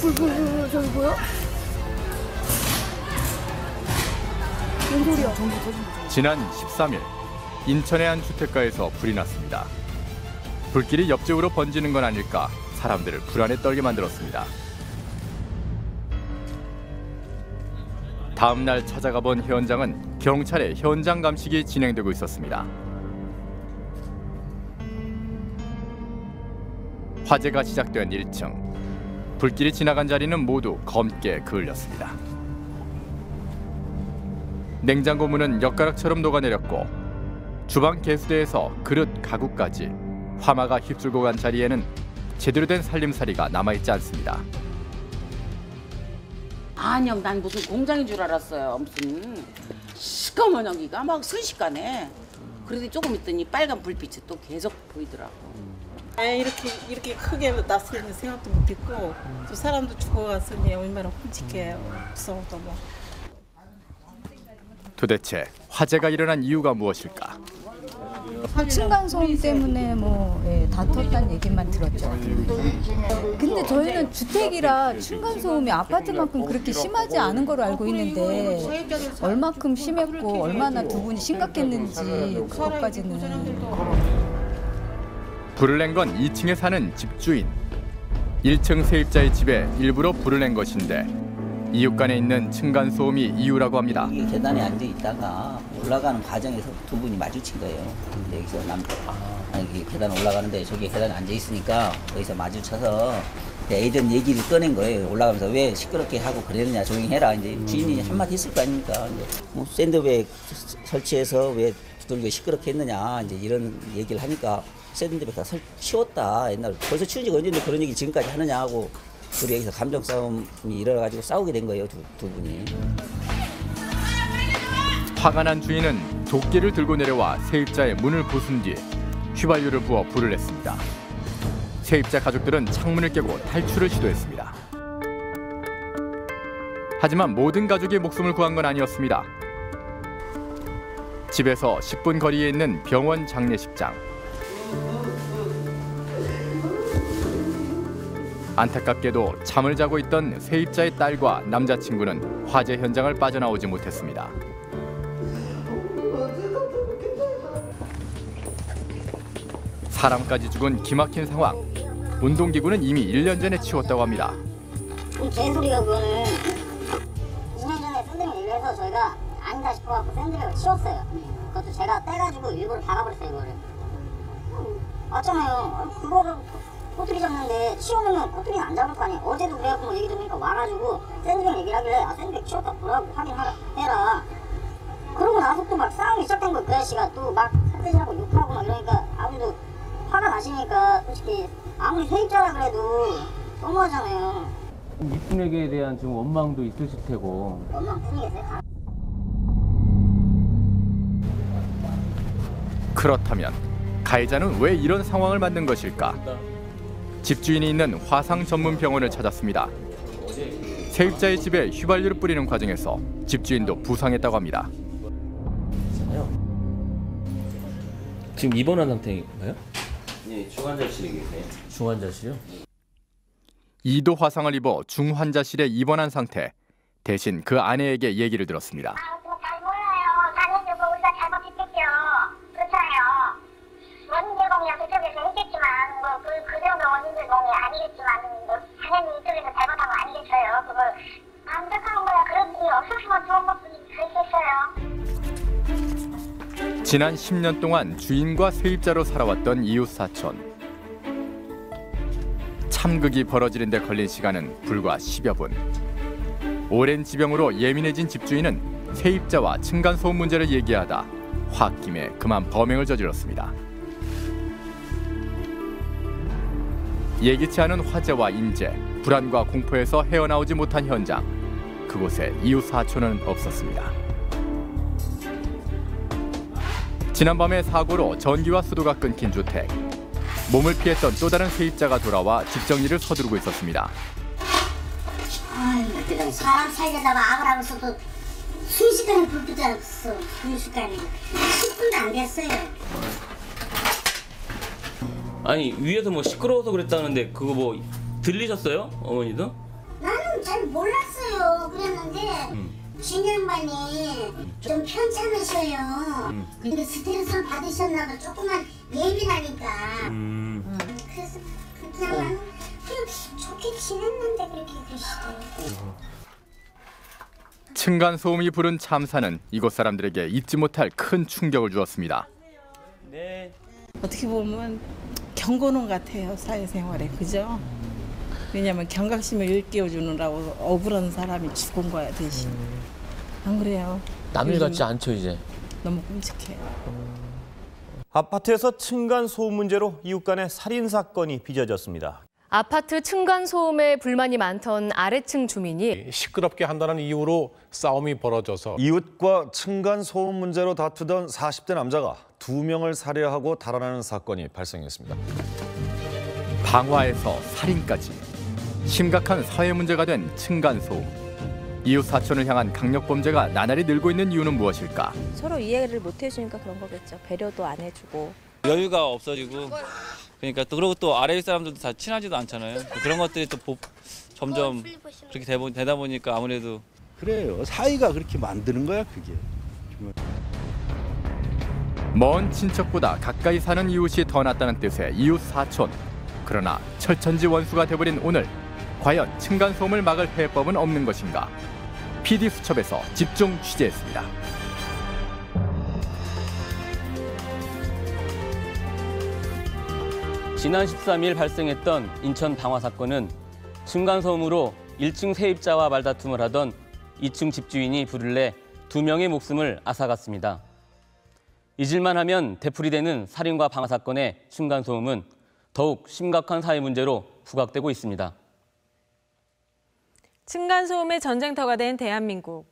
저기 뭐야? 뭔 소리야? 지난 13일 인천의 한 주택가에서 불이 났습니다. 불길이 옆집으로 번지는 건 아닐까 사람들을 불안에 떨게 만들었습니다. 다음 날 찾아가 본 현장은 경찰의 현장 감식이 진행되고 있었습니다. 화재가 시작된 1층. 불길이 지나간 자리는 모두 검게 그을렸습니다. 냉장고 문은 엿가락처럼 녹아내렸고 주방 개수대에서 그릇 가구까지 화마가 휩쓸고 간 자리에는 제대로 된 살림살이가 남아있지 않습니다. 아니요, 난 무슨 공장인 줄 알았어요. 무슨 시꺼먼 연기가 막 순식간에. 그래도 조금 있더니 빨간 불빛이 또 계속 보이더라고. 이렇게 크게 났을 생각도 못했고 또 사람도 죽어갔으니 얼마나 끔찍해요. 무서워서 뭐. 도대체 화재가 일어난 이유가 무엇일까? 층간소음 때문에 다퉜다는 얘기만 들었죠. 근데 저희는 주택이라 층간소음이 아파트만큼 그렇게 심하지 않은 걸로 알고 있는데 얼마큼 심했고 얼마나 두 분이 심각했는지 그것까지는. 불을 낸 건 2층에 사는 집주인. 1층 세입자의 집에 일부러 불을 낸 것인데 이웃 간에 있는 층간소음이 이유라고 합니다. 이게 계단에 앉아 있다가 올라가는 과정에서 두 분이 마주친 거예요. 근데 여기서 이게 계단 올라가는데 저기 계단에 앉아 있으니까 거기서 마주쳐서 예전 얘기를 꺼낸 거예요. 올라가면서 왜 시끄럽게 하고 그랬느냐, 조용히 해라. 이제 주인이 한마디 했을 거 아닙니까. 뭐 샌드백 설치해서 왜 두들겨 시끄럽게 했느냐, 이제 이런 얘기를 하니까 샌드백 다 치웠다. 옛날에 벌써 치운 지가 언제인데 그런 얘기 지금까지 하느냐 하고. 우리 여기서 감정 싸움이 일어나가지고 싸우게 된 거예요, 두 분이. 화가 난 주인은 도끼를 들고 내려와 세입자의 문을 부순 뒤 휘발유를 부어 불을 냈습니다. 세입자 가족들은 창문을 깨고 탈출을 시도했습니다. 하지만 모든 가족이 목숨을 구한 건 아니었습니다. 집에서 10분 거리에 있는 병원 장례식장. 안타깝게도 잠을 자고 있던 세입자의 딸과 남자친구는 화재 현장을 빠져나오지 못했습니다. 사람까지 죽은 기막힌 상황. 운동기구는 이미 1년 전에 치웠다고 합니다. 개소리가 그거는 2년 전에 샌드백을 얘기해서 저희가 아니다 싶어갖고 샌드백을 치웠어요. 그것도 제가 떼가지고 일부러 박아버렸어요, 이거를. 맞잖아요. 그거를 꼬투리 잡는데 치우면 꼬투리는 안 잡을 거 아니에요. 어제도 그래갖고 뭐 얘기 들으니까 와가지고 샌드백 얘기를 하길래 샌드백 치웠다 보라고 확인해라. 그러고 나서 또 막 싸움이 시작된 거예요. 그 아저씨가 또 막 삿대질하고 욕하고 막 이러니까 아무래도 화가 나시니까 솔직히 아무리 세입자라 그래도 너무하잖아요. 이쁜에게 대한 좀 원망도 있으실 테고. 원망 뿐이겠어요? 그렇다면 가해자는 왜 이런 상황을 만든 것일까? 집주인이 있는 화상 전문 병원을 찾았습니다. 세입자의 집에 휘발유를 뿌리는 과정에서 집주인도 부상했다고 합니다. 지금 입원한 상태인가요? 네, 중환자실에 계세요. 중환자실이요? 2도 화상을 입어 중환자실에 입원한 상태. 대신 그 아내에게 얘기를 들었습니다. 잘 몰라요. 다른 뭐 우리가 잘못했겠죠. 그렇잖아요. 원인 제공이야 그쪽에서 했겠지만 그 정도 원인 제공이 아니겠지만 당연히 이쪽에서 잘못한 거 아니겠어요. 그걸 안타까운 거야. 그런 일이 없었으면 좋은 것뿐이 그랬겠어요. 지난 10년 동안 주인과 세입자로 살아왔던 이웃 사촌. 참극이 벌어지는 데 걸린 시간은 불과 10여 분. 오랜 지병으로 예민해진 집주인은 세입자와 층간소음 문제를 얘기하다 홧김에 그만 범행을 저질렀습니다. 예기치 않은 화재와 인재, 불안과 공포에서 헤어나오지 못한 현장. 그곳에 이웃 사촌은 없었습니다. 지난밤의 사고로 전기와 수도가 끊긴 주택. 몸을 피했던 또 다른 세입자가 돌아와 집 정리를 서두르고 있었습니다. 사람 살려다가 악을 하고 있어도 순식간에 불 붙었어. 순식간에 10분도 안 됐어요. 아니 위에서 뭐 시끄러워서 그랬다는데 그거 뭐 들리셨어요? 어머니도? 몰랐어요. 그랬는데 진양반이 좀 편찮으셔요. 근데 스트레스를 받으셨나봐. 조금만 예민하니까. 그래서 그냥 좋게 지냈는데 그렇게 그러시더라고요. 층간소음이 부른 참사는 이곳 사람들에게 잊지 못할 큰 충격을 주었습니다. 네. 어떻게 보면 경고는 같아요, 사회생활에. 그죠? 왜냐면 경각심을 일깨워주느라고 억울한 사람이 죽은 거야, 대신. 안 그래요? 남일 같지 않죠, 이제. 너무 끔찍해요. 아파트에서 층간소음 문제로 이웃 간의 살인 사건이 빚어졌습니다. 아파트 층간소음에 불만이 많던 아래층 주민이 시끄럽게 한다는 이유로 싸움이 벌어져서 이웃과 층간소음 문제로 다투던 40대 남자가 2명을 살해하고 달아나는 사건이 발생했습니다. 방화에서 살인까지 심각한 사회 문제가 된 층간소음. 이웃 사촌을 향한 강력범죄가 나날이 늘고 있는 이유는 무엇일까? 서로 이해를 못 해주니까 그런 거겠죠. 배려도 안 해주고. 여유가 없어지고 그러니까 또 그리고 또 아래 사람들도 다 친하지도 않잖아요. 그런 것들이 또 점점 그렇게 되다 보니까 아무래도 그래요. 사이가 그렇게 만드는 거야 그게. 먼 친척보다 가까이 사는 이웃이 더 낫다는 뜻의 이웃 사촌. 그러나 철천지 원수가 돼버린 오늘 과연 층간소음을 막을 해법은 없는 것인가? PD수첩에서 집중 취재했습니다. 지난 13일 발생했던 인천 방화 사건은 층간소음으로 1층 세입자와 말다툼을 하던 2층 집주인이 불을 내 2명의 목숨을 앗아갔습니다. 잊을만 하면 되풀이되는 살인과 방화 사건의 층간소음은 더욱 심각한 사회 문제로 부각되고 있습니다. 층간소음의 전쟁터가 된 대한민국.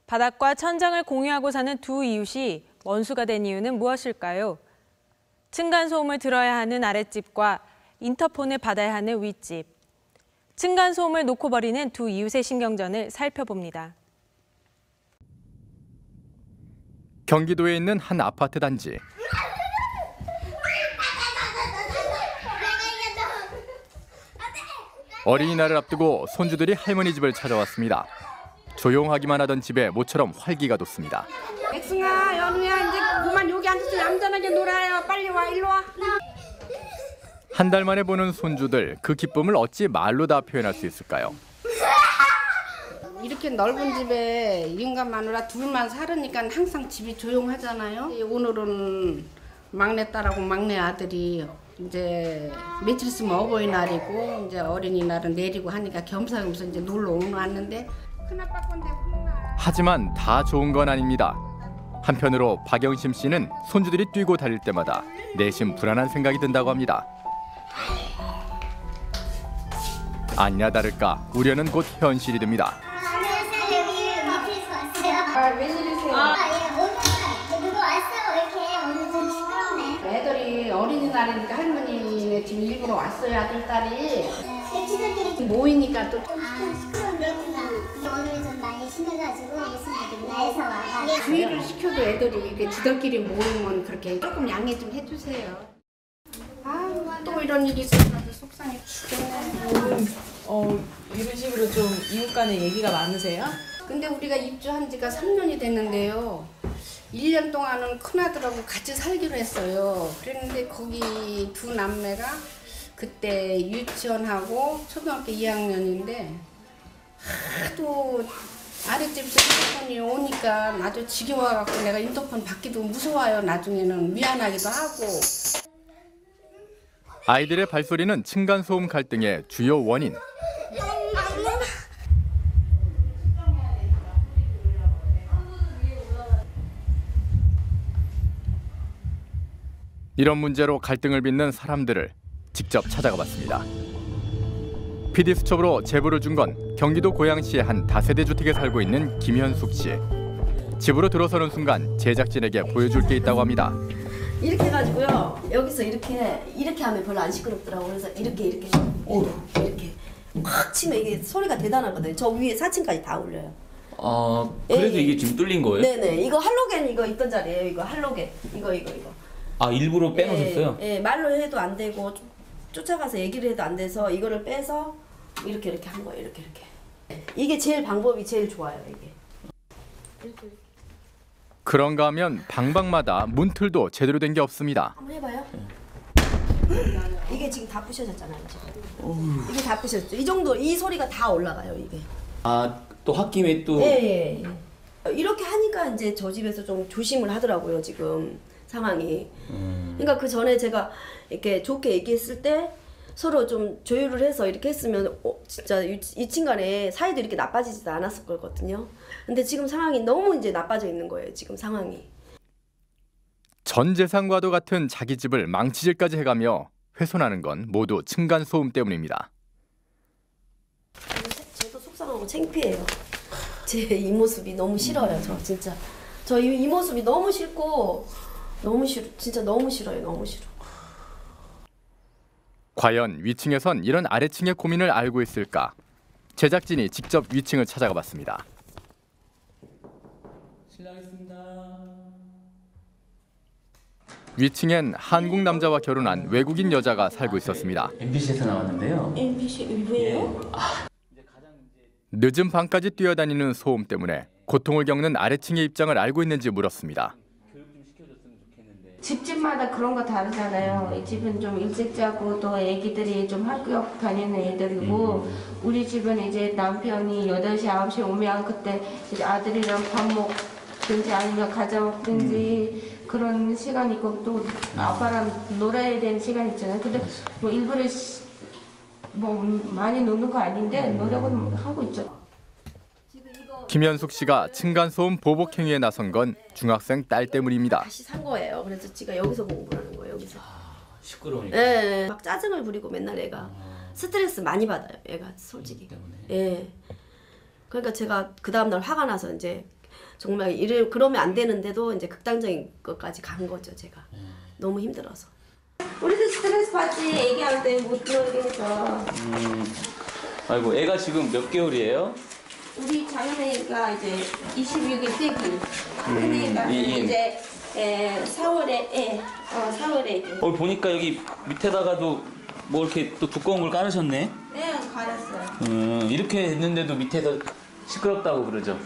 바닥과 천장을 공유하고 사는 두 이웃이 원수가 된 이유는 무엇일까요? 층간소음을 들어야 하는 아랫집과 인터폰을 받아야 하는 윗집. 층간소음을 놓고 버리는 두 이웃의 신경전을 살펴봅니다. 경기도에 있는 한 아파트 단지. 어린이날을 앞두고 손주들이 할머니 집을 찾아왔습니다. 조용하기만 하던 집에 모처럼 활기가 돋습니다. 백승아, 연우야, 이제 그만 여기 앉아서 얌전하게 놀아요. 빨리 와, 일로 와. 한 달 만에 보는 손주들, 그 기쁨을 어찌 말로 다 표현할 수 있을까요? 이렇게 넓은 집에 인간 마누라 둘만 살으니까 항상 집이 조용하잖아요. 오늘은 막내딸하고 막내 아들이 이제 며칠 있으면 어버이날이고 이제 어린이날은 내리고 하니까 겸사겸사 이제 놀러 왔는데 큰아빠 건데 하지만 다 좋은 건 아닙니다. 한편으로 박영심 씨는 손주들이 뛰고 달릴 때마다 내심 불안한 생각이 든다고 합니다. 아니나 다를까 우려는 곧 현실이 됩니다. 웬일이세요? 누구 왔어? 왜 이렇게 오늘 좀 시끄럽네. 애들이 어린이날이니까 할머니네 집 일부러 왔어요. 아들 딸이 지들끼리 모이니까 또 시끄러운데 오늘 좀 많이 심해가지고 예수님들 나에서 와가지고 주의를 시켜도 애들이 이렇게 지들끼리 모이면 그렇게 조금 양해 좀 해주세요. 또 이런 일이 있어서 속상해 죽겠네. 이런 식으로 좀 이웃 간에 얘기가 많으세요? 근데 우리가 입주한 지가 3년이 됐는데요. 1년 동안은 큰아들하고 같이 살기로 했어요. 그랬는데 거기 두 남매가 그때 유치원하고 초등학교 2학년인데 하도 아랫집에서 인터폰이 오니까 아주 지겨워갖고 내가 인터폰 받기도 무서워요. 나중에는 미안하기도 하고. 아이들의 발소리는 층간소음 갈등의 주요 원인. 이런 문제로 갈등을 빚는 사람들을 직접 찾아가 봤습니다. PD수첩으로 제보를 준 건 경기도 고양시의 한 다세대 주택에 살고 있는 김현숙 씨. 집으로 들어서는 순간 제작진에게 보여줄 게 있다고 합니다. 이렇게 해가지고요. 여기서 이렇게 하면 별로 안 시끄럽더라고. 그래서 이렇게 확 치면 이게 소리가 대단하거든요. 저 위에 4층까지 다 울려요. 아, 그래도 이게 지금 뚫린 거예요? 네네. 이거 할로겐 이거 있던 자리예요. 이거 할로겐. 이거. 아, 일부러 빼놓으셨어요? 예, 말로 해도 안 되고 쫓아가서 얘기를 해도 안 돼서 이거를 빼서 이렇게 한 거예요. 이렇게. 이게 제일 방법이 제일 좋아요, 이게. 그런가 하면 방방마다 문틀도 제대로 된 게 없습니다. 한번 해봐요. 이게 지금 다 부셔졌잖아요, 지금. 이게 다 부셔졌죠. 이 정도, 이 소리가 다 올라가요, 이게. 아, 또 홧김에 또. 예. 이렇게 하니까 이제 저 집에서 좀 조심을 하더라고요, 지금 상황이. 그러니까 그 전에 제가 이렇게 좋게 얘기했을 때 서로 좀 조율을 해서 이렇게 했으면 진짜 이 친간에 사이도 이렇게 나빠지지도 않았을 거거든요. 근데 지금 상황이 너무 이제 나빠져 있는 거예요, 지금 상황이. 전 재산과도 같은 자기 집을 망치질까지 해가며 훼손하는 건 모두 층간소음 때문입니다. 저도 속상하고 창피해요. 제 이 모습이 너무 싫어요, 저 진짜. 저 이 모습이 너무 싫고 너무 싫어, 진짜 너무 싫어요, 너무 싫어. 과연 위층에선 이런 아래층의 고민을 알고 있을까? 제작진이 직접 위층을 찾아가 봤습니다. 실례하겠습니다. 위층엔 한국 남자와 결혼한 외국인 여자가 살고 있었습니다. MBC에서 나왔는데요. MBC 일부예요? 늦은 밤까지 뛰어다니는 소음 때문에 고통을 겪는 아래층의 입장을 알고 있는지 물었습니다. 집집마다 그런 거 다르잖아요. 이 집은 좀 일찍 자고 또 애기들이 좀 학교 다니는 애들이고 우리 집은 이제 남편이 8시, 9시에 오면 그때 이제 아들이랑 밥 먹든지 아니면 과자 먹든지 그런 시간이 있고 또 아빠랑 놀아야 되는 시간 있잖아요. 근데 뭐 일부러 뭐 많이 노는 거 아닌데 노력은 하고 있죠. 김현숙 씨가 층간소음 보복 행위에 나선 건 중학생 딸 때문입니다. 다시 산 거예요. 그래서 지가 여기서 공부하는 거예요, 여기서. 시끄러우니까. 예, 막 짜증을 부리고 맨날 애가 스트레스 많이 받아요, 애가 솔직히. 예. 그러니까 제가 그 다음 날 화가 나서 이제 정말 이를 그러면 안 되는데도 이제 극단적인 것까지 간 거죠, 제가. 너무 힘들어서. 우리도 스트레스 받지. 애기할 때 못 놀게 해서. 아이고, 애가 지금 몇 개월이에요? 우리 작은애가 이제 26일 되기. 큰애가 이제 4월에 4월에. 보니까 여기 밑에다가도 뭐 이렇게 또 두꺼운 걸 깔으셨네. 네, 갈았어요. 이렇게 했는데도 밑에서 시끄럽다고 그러죠.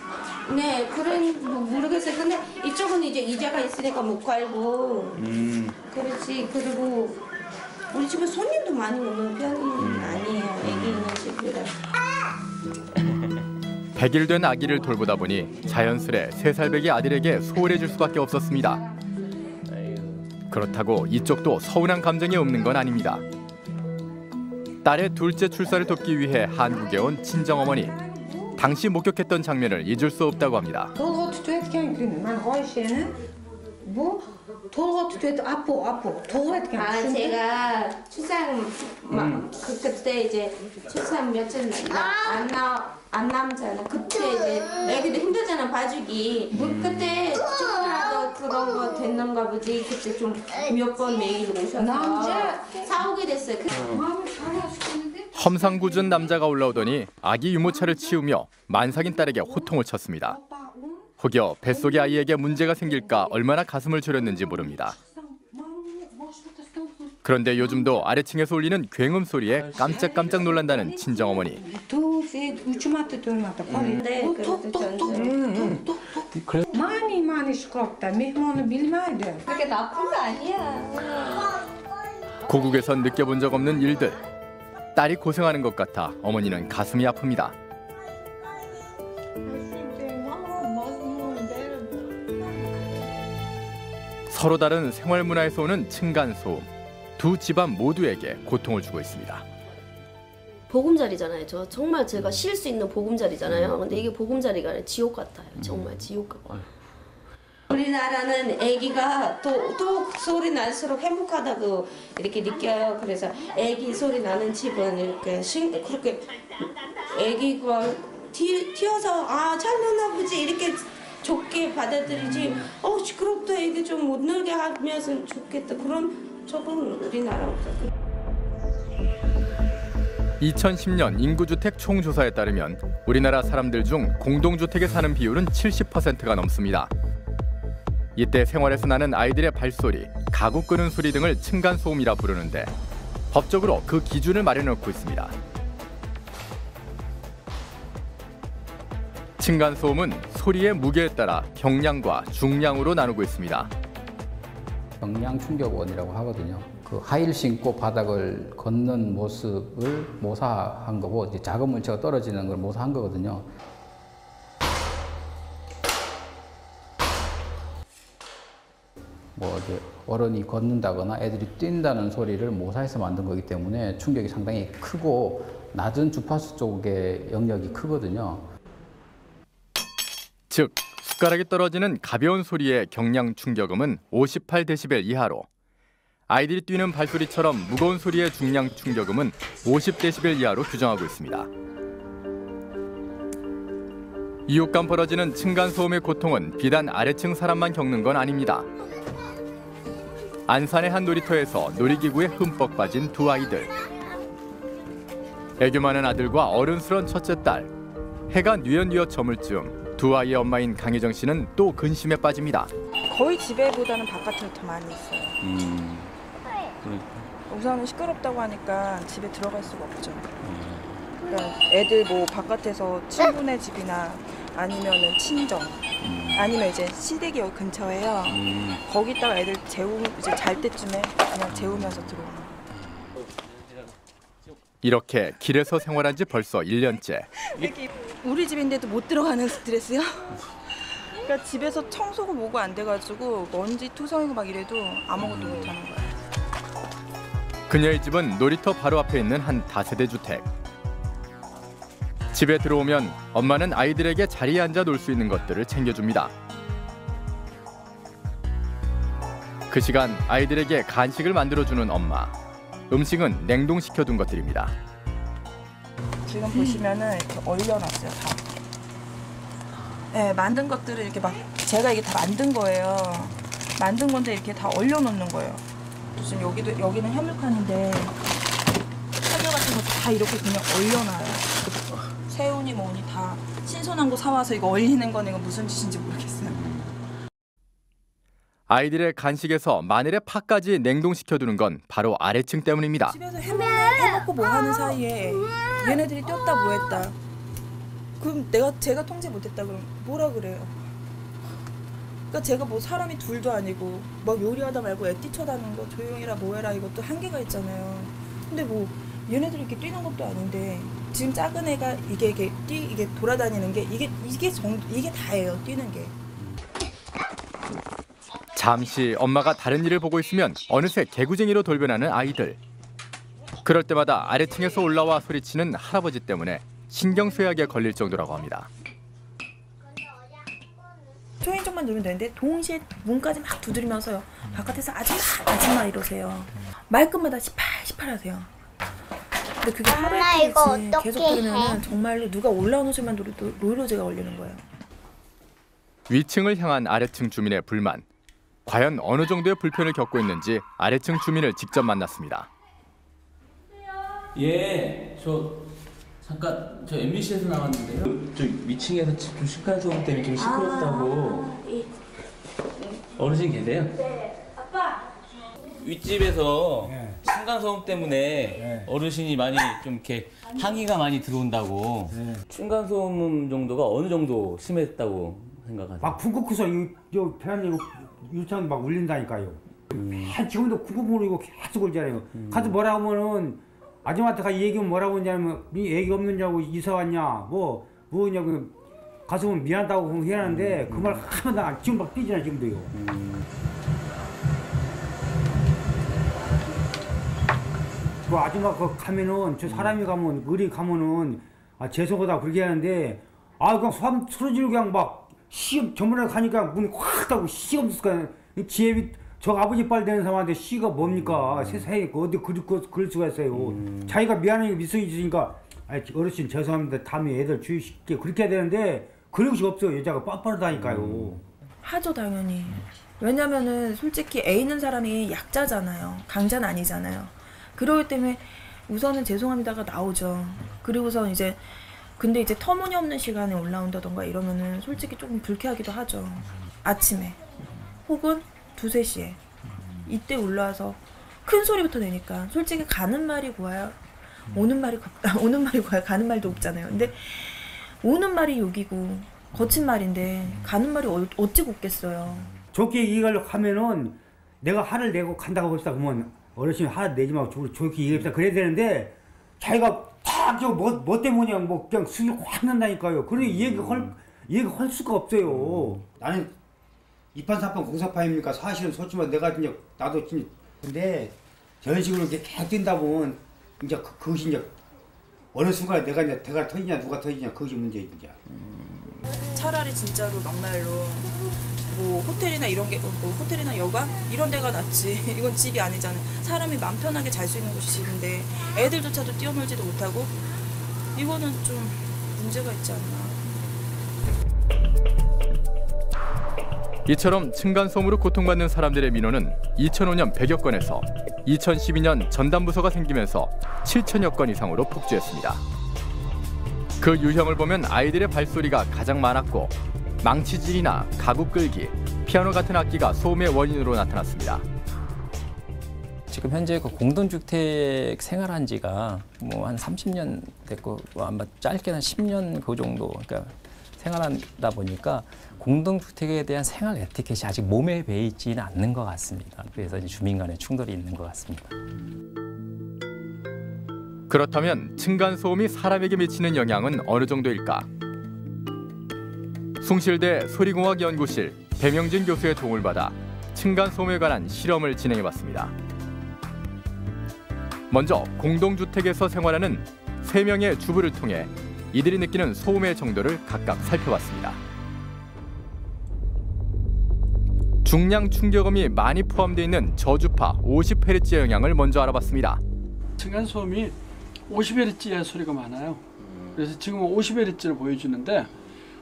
네, 그런 뭐 모르겠어요. 근데 이쪽은 이제 의자가 있으니까 못 갈고. 그렇지. 그리고 우리 집에 손님도 많이 오는 편이 아니에요. 애기 있는 집이라. 100일 된 아기를 돌보다 보니 자연스레 3살 배기 아들에게 소홀해질 수밖에 없었습니다. 그렇다고 이쪽도 서운한 감정이 없는 건 아닙니다. 딸의 둘째 출산을 돕기 위해 한국에 온 친정어머니. 당시 목격했던 장면을 잊을 수 없다고 합니다. 제가 출산 그때 이제 출산 며칠 안 남잖아. 그때 이제 애기도 힘들잖아, 봐주기. 그때 조금이라도 그런 거 됐는가 보지. 그때 좀 몇 번 매일 오셔서 사오게 됐어요. 험상궂은 남자가 올라오더니 아기 유모차를 치우며 만삭인 딸에게 호통을 쳤습니다. 혹여 뱃속의 아이에게 문제가 생길까 얼마나 가슴을 졸였는지 모릅니다. 그런데 요즘도 아래층에서 울리는 굉음 소리에 깜짝깜짝 놀란다는 친정어머니. 많이 시끄럽다. 그게 나쁜 거 아니야. 고국에선 느껴본 적 없는 일들. 딸이 고생하는 것 같아 어머니는 가슴이 아픕니다. 서로 다른 생활 문화에서 오는 층간소음. 두 집안 모두에게 고통을 주고 있습니다. 보금자리잖아요. 저 정말 제가 쉴 수 있는 보금자리잖아요. 근데 이게 보금자리가 아니라 지옥 같아요. 정말 지옥 같아요. 우리나라는 아기가 또 소리 날수록 행복하다고 이렇게 느껴요. 그래서 아기 소리 나는 집은 이렇게 그렇게 아기가 튀어서 잘 놀나 보지 이렇게 좋게 받아들이지. 시끄럽다, 애기 좀 못 놀게 하면 좋겠다. 그런 저건 우리나라 없어. 2010년 인구주택 총조사에 따르면 우리나라 사람들 중 공동주택에 사는 비율은 70%가 넘습니다. 이때 생활에서 나는 아이들의 발소리, 가구 끄는 소리 등을 층간소음이라 부르는데 법적으로 그 기준을 마련해 놓고 있습니다. 층간소음은 소리의 무게에 따라 경량과 중량으로 나누고 있습니다. 경량 충격원이라고 하거든요. 그 하이힐 신고 바닥을 걷는 모습을 모사한 거고, 이제 작은 물체가 떨어지는 걸 모사한 거거든요. 뭐 이제 어른이 걷는다거나 애들이 뛴다는 소리를 모사해서 만든 거기 때문에 충격이 상당히 크고 낮은 주파수 쪽의 영역이 크거든요. 즉, 숟가락이 떨어지는 가벼운 소리의 경량 충격음은 58데시벨 이하로, 아이들이 뛰는 발소리처럼 무거운 소리의 중량 충격음은 50데시벨 이하로 규정하고 있습니다. 이웃 간 벌어지는 층간소음의 고통은 비단 아래층 사람만 겪는 건 아닙니다. 안산의 한 놀이터에서 놀이기구에 흠뻑 빠진 두 아이들. 애교 많은 아들과 어른스런 첫째 딸. 해가 뉘엿뉘엿 저물 즈음 두 아이의 엄마인 강혜정 씨는 또 근심에 빠집니다. 거의 집에보다는 바깥에 더 많이 있어요. 우선은 시끄럽다고 하니까 집에 들어갈 수가 없죠. 그러니까 애들 뭐 바깥에서 친구네 집이나 아니면은 친정, 아니면 이제 시댁이 여기 근처에요. 거기다가 애들 이제 잘 때쯤에 그냥 재우면서 들어오는. 이렇게 길에서 생활한 지 벌써 1년째. 우리 집인데도 못 들어가는 스트레스요? 그러니까 집에서 청소가 뭐고 안 돼가지고 먼지 투성이고 막 이래도 아무것도 못 하는 거예요. 그녀의 집은 놀이터 바로 앞에 있는 한 다세대 주택. 집에 들어오면 엄마는 아이들에게 자리에 앉아 놀 수 있는 것들을 챙겨줍니다. 그 시간 아이들에게 간식을 만들어주는 엄마. 음식은 냉동시켜둔 것들입니다. 지금 보시면은 이렇게 얼려놨어요, 다. 네, 만든 것들을 이렇게 막 제가 이게 다 만든 거예요. 만든 건데 이렇게 다 얼려놓는 거예요. 지금 여기는 현물칸인데 사료 같은 것도 다 이렇게 그냥 얼려놔요. 새우니 뭐니 다 신선한 거 사와서 이거 얼리는 거는 이거 무슨 짓인지 모르겠어요. 아이들의 간식에서 마늘의 파까지 냉동시켜두는 건 바로 아래층 때문입니다. 집에서 해먹고 뭐 하는 사이에 얘네들이 뛰었다 뭐 했다. 그럼 제가 통제 못했다 그럼 뭐라 그래요? 그러니까 제가 뭐 사람이 둘도 아니고 막 요리하다 말고 애 뛰쳐다니는 거 조용히라 뭐해라 이것도 한계가 있잖아요. 근데 뭐 얘네들이 이렇게 뛰는 것도 아닌데 지금 작은 애가 이게 돌아다니는 게 이게 다예요. 뛰는 게. 잠시 엄마가 다른 일을 보고 있으면 어느새 개구쟁이로 돌변하는 아이들. 그럴 때마다 아래층에서 올라와 소리치는 할아버지 때문에 신경쇠약에 걸릴 정도라고 합니다. 초인종만 누르면 되는데 동시에 문까지 막 두드리면서요. 바깥에서 아줌마 이러세요. 말끝마다 18 하세요. 근데 그게 하루에 계속 들으면 정말로 누가 올라오는 소리만 들어도 노이로제가 걸리는 거예요. 위층을 향한 아래층 주민의 불만. 과연 어느 정도의 불편을 겪고 있는지 아래층 주민을 직접 만났습니다. 예, 잠깐 MBC에서 나왔는데요. 저 위층에서 좀 층간소음 때문에 좀 시끄럽다고. 어르신 계세요? 네, 아빠. 윗집에서 층간소음 때문에 어르신이 많이 좀 이렇게 항의가 많이 들어온다고. 층간소음 정도가 어느 정도 심했다고 생각하세요? 막 쿵쿵 커서 배안이 유창 막 울린다니까요. 지금도 쿵쿵 울리고 계속 울잖아요. 가서 뭐라 하면은 아줌마한테 가서 얘기하면 뭐라고 하냐면 애기 없느냐고 이사 왔냐 뭐냐고 가서 보면 미안하다고 해야 하는데 그 말 하나도 지금 막 뛰잖아 지금도요. 그 아줌마 그 가면은 저 사람이 가면 의리 가면은 죄송하다 그렇게 하는데 그냥 소름 지르고 그냥 막 시험 전문에 가니까 문이 확 닫고 시험 없을까 지혜비 저 아버지 빨 되는 사람한테 시가 뭡니까 세상에 어디 그럴 수가 있어요. 자기가 미안하게 미성이 있으니까 어르신 죄송합니다 다음에 애들 주의시켜 그렇게 해야 되는데 그럴 수 없어요. 여자가 빳빳하다니까요. 하죠 당연히. 왜냐면은 솔직히 애 있는 사람이 약자잖아요. 강자는 아니잖아요. 그러기 때문에 우선은 죄송합니다가 나오죠. 그리고선 근데 이제 터무니없는 시간에 올라온다던가 이러면은 솔직히 조금 불쾌하기도 하죠. 아침에 혹은 2, 3시에 이때 올라와서 큰 소리부터 내니까 솔직히 가는 말이 고와요. 오는 말이 고와요. 가는 말도 없잖아요. 근데 오는 말이 욕이고 거친 말인데 가는 말이 어찌 곱겠어요. 좋게 얘기하려고 하면은 내가 화를 내고 간다고 합시다. 그러면 어르신이 화 내지 말고 좋게 얘기합시다. 그래야 되는데 자기가 딱 뭐 때문이냐 뭐 그냥 수위 확 난다니까요. 그러니 얘기할 수가 없어요. 나는 이판사판 공사파입니까? 사실은 솔직히 내가 이제 나도 진짜 근데 저런 식으로 이렇게 계속 뛴다 보면 이제 그것이 이제 어느 순간에 내가 이제 대가리 터지냐 누가 터지냐 그것이 문제지 이제. 차라리 진짜로 막말로 뭐 호텔이나 이런 게 뭐 호텔이나 여관 이런 데가 낫지. 이건 집이 아니잖아요. 사람이 마음 편하게 잘 수 있는 곳이 집인데 애들조차도 뛰어놀지도 못하고 이거는 좀 문제가 있지 않나. 이처럼 층간소음으로 고통받는 사람들의 민원은 2005년 100여 건에서 2012년 전담부서가 생기면서 7천여 건 이상으로 폭주했습니다. 그 유형을 보면 아이들의 발소리가 가장 많았고 망치질이나 가구 끌기, 피아노 같은 악기가 소음의 원인으로 나타났습니다. 지금 현재 그 공동주택 생활한 지가 뭐 한 30년 됐고 아마 짧게는 한 10년 그 정도 그러니까 생활하다 보니까 공동주택에 대한 생활 에티켓이 아직 몸에 배어 있지는 않는 것 같습니다. 그래서 이제 주민 간의 충돌이 있는 것 같습니다. 그렇다면 층간소음이 사람에게 미치는 영향은 어느 정도일까? 숭실대 소리공학연구실 배명진 교수의 도움을 받아 층간소음에 관한 실험을 진행해봤습니다. 먼저 공동주택에서 생활하는 3명의 주부를 통해 이들이 느끼는 소음의 정도를 각각 살펴봤습니다. 중량 충격음이 많이 포함되어 있는 저주파 50Hz의 영향을 먼저 알아봤습니다. 층간소음이 50Hz의 소리가 많아요. 그래서 지금은 50Hz를 보여주는데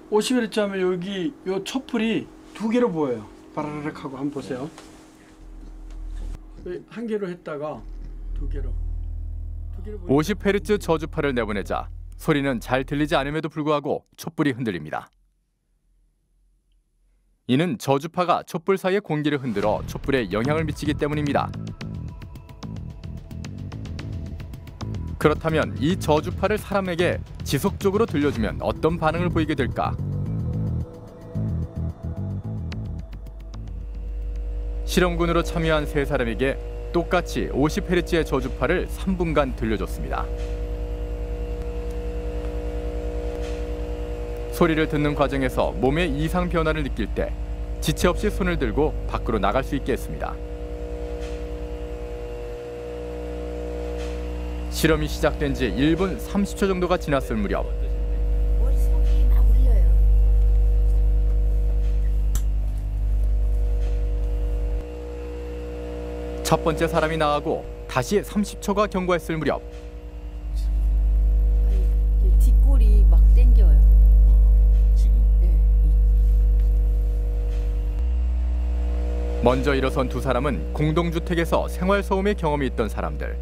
50Hz 하면 여기 요 촛불이 2개로 보여요. 바라락 하고 한번 보세요. 한 개로 했다가 2개로. 50Hz 저주파를 내보내자 소리는 잘 들리지 않음에도 불구하고 촛불이 흔들립니다. 이는 저주파가 촛불 사이의 공기를 흔들어 촛불에 영향을 미치기 때문입니다. 그렇다면 이 저주파를 사람에게 지속적으로 들려주면 어떤 반응을 보이게 될까? 실험군으로 참여한 3사람에게 똑같이 50Hz의 저주파를 3분간 들려줬습니다. 소리를 듣는 과정에서 몸의 이상 변화를 느낄 때 지체 없이 손을 들고 밖으로 나갈 수 있게 했습니다. 실험이 시작된 지 1분 30초 정도가 지났을 무렵 첫 번째 사람이 나가고 다시 30초가 경과했을 무렵 뒷골이 막 땡겨요. 먼저 일어선 2사람은 공동주택에서 생활소음의 경험이 있던 사람들.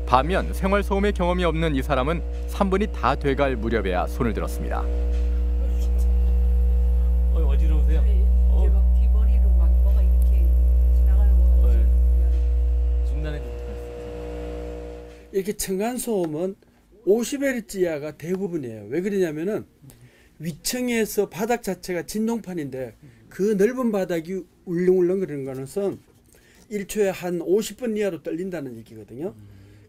반면 생활소음의 경험이 없는 이 사람은 3분이 다 돼갈 무렵에야 손을 들었습니다. 어지러우세요? 뒷머리로 막 뭐가 이렇게 지나가는 거. 중간에 이렇게 층간소음은 50Hz 이하가 대부분이에요. 왜 그러냐면은 위층에서 바닥 자체가 진동판인데 그 넓은 바닥이 울렁울렁 그러는 거는 1초에 한 50번 이하로 떨린다는 얘기거든요.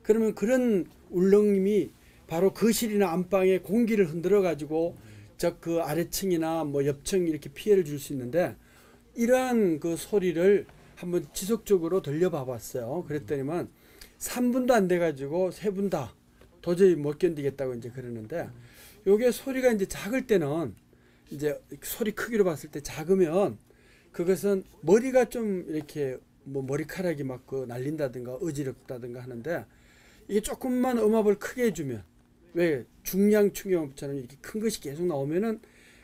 그러면 그런 울렁임이 바로 거실이나 안방에 공기를 흔들어 가지고 그 아래층이나 뭐 옆층 이렇게 피해를 줄 수 있는데 이러한 그 소리를 한번 지속적으로 들려봐 봤어요. 그랬더니만 3분도 안 돼 가지고 3분 다 도저히 못 견디겠다고 이제 그러는데 요게 소리가 이제 작을 때는 이제 소리 크기로 봤을 때 작으면 그것은 머리가 좀 이렇게 뭐 머리카락이 막 그 날린다든가 어지럽다든가 하는데 이게 조금만 음압을 크게 해주면 왜 중량 충격처럼 이렇게 큰 것이 계속 나오면은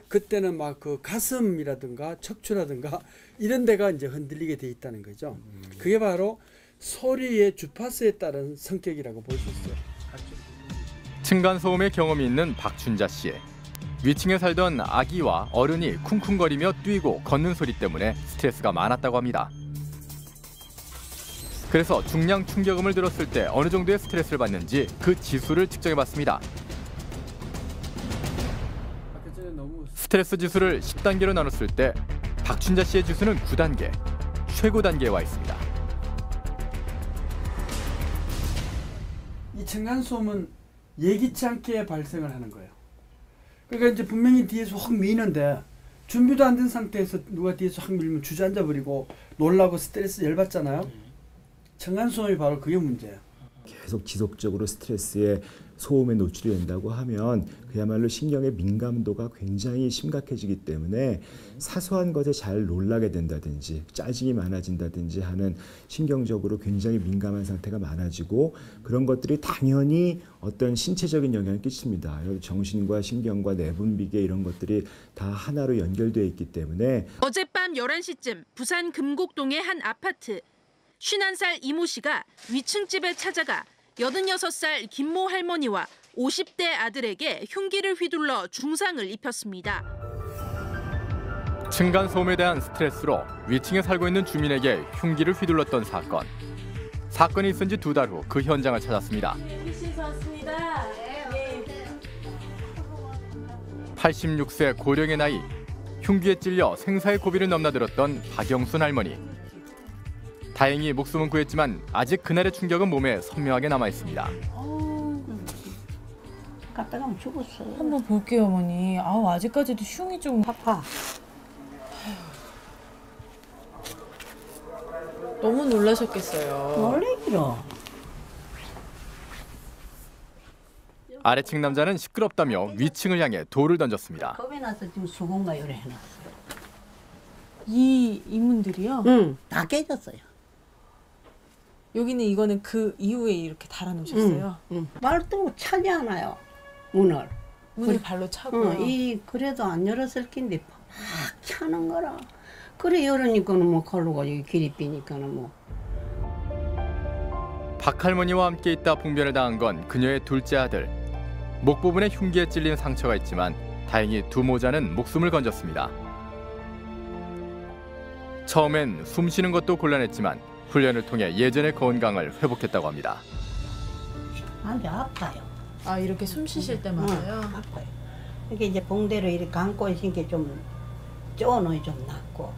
그때는 막 그 가슴이라든가 척추라든가 이런 데가 이제 흔들리게 돼 있다는 거죠. 그게 바로 소리의 주파수에 따른 성격이라고 볼 수 있어요. 층간소음의 경험이 있는 박춘자 씨. 위층에 살던 아기와 어른이 쿵쿵거리며 뛰고 걷는 소리 때문에 스트레스가 많았다고 합니다. 그래서 중량 충격음을 들었을 때 어느 정도의 스트레스를 받는지 그 지수를 측정해봤습니다. 스트레스 지수를 10단계로 나눴을 때 박춘자 씨의 지수는 9단계, 최고 단계에 와 있습니다. 이 층간소음은 예기치 않게 발생을 하는 거예요. 그러니까 이제 분명히 뒤에서 확 미는데 준비도 안 된 상태에서 누가 뒤에서 확 밀면 주저앉아 버리고 놀라고 스트레스 열받잖아요. 층간소음이 바로 그게 문제예요. 계속 지속적으로 스트레스에 소음에 노출이 된다고 하면 그야말로 신경의 민감도가 굉장히 심각해지기 때문에 사소한 것에 잘 놀라게 된다든지 짜증이 많아진다든지 하는 신경적으로 굉장히 민감한 상태가 많아지고 그런 것들이 당연히 어떤 신체적인 영향을 끼칩니다. 정신과 신경과 내분비계 이런 것들이 다 하나로 연결되어 있기 때문에 어젯밤 11시쯤 부산 금곡동의 한 아파트. 51살 이모 씨가 위층 집에 찾아가 86살 김모 할머니와 50대 아들에게 흉기를 휘둘러 중상을 입혔습니다. 층간소음에 대한 스트레스로 위층에 살고 있는 주민에게 흉기를 휘둘렀던 사건. 사건이 있은 지 2달 후 그 현장을 찾았습니다. 86세 고령의 나이, 흉기에 찔려 생사의 고비를 넘나들었던 박영순 할머니. 다행히 목숨은 구했지만 아직 그날의 충격은 몸에 선명하게 남아있습니다. 갔다가 죽었어. 한번 볼게요, 어머니. 아직까지도 흉이 좀 아파. 너무 놀라셨겠어요. 놀래기로. 아래층 남자는 시끄럽다며 위층을 향해 돌을 던졌습니다. 겁이 나서 지금 수건가 요래 해놨어. 이 이문들이요? 응, 다 깨졌어요. 여기는 이거는 그 이후에 이렇게 달아놓으셨어요? 응. 발도 차지 않아요. 문을 발로 차고요. 이 그래도 안 열었을 낀데 막 차는 거라. 그래 열으니까는 뭐 걸로가 여기 길이 비니까는 뭐. 박 할머니와 함께 있다 봉변을 당한 건 그녀의 둘째 아들. 목 부분에 흉기에 찔린 상처가 있지만 다행히 두 모자는 목숨을 건졌습니다. 처음엔 숨 쉬는 것도 곤란했지만 훈련을 통해 예전의 건강을 회복했다고 합니다. 아주 아파요. 이렇게 숨 쉬실 때마다요? 아파요. 이렇게 이제 봉대로 이렇게 감고 있으니까 좀 쪼는 좀 낫고.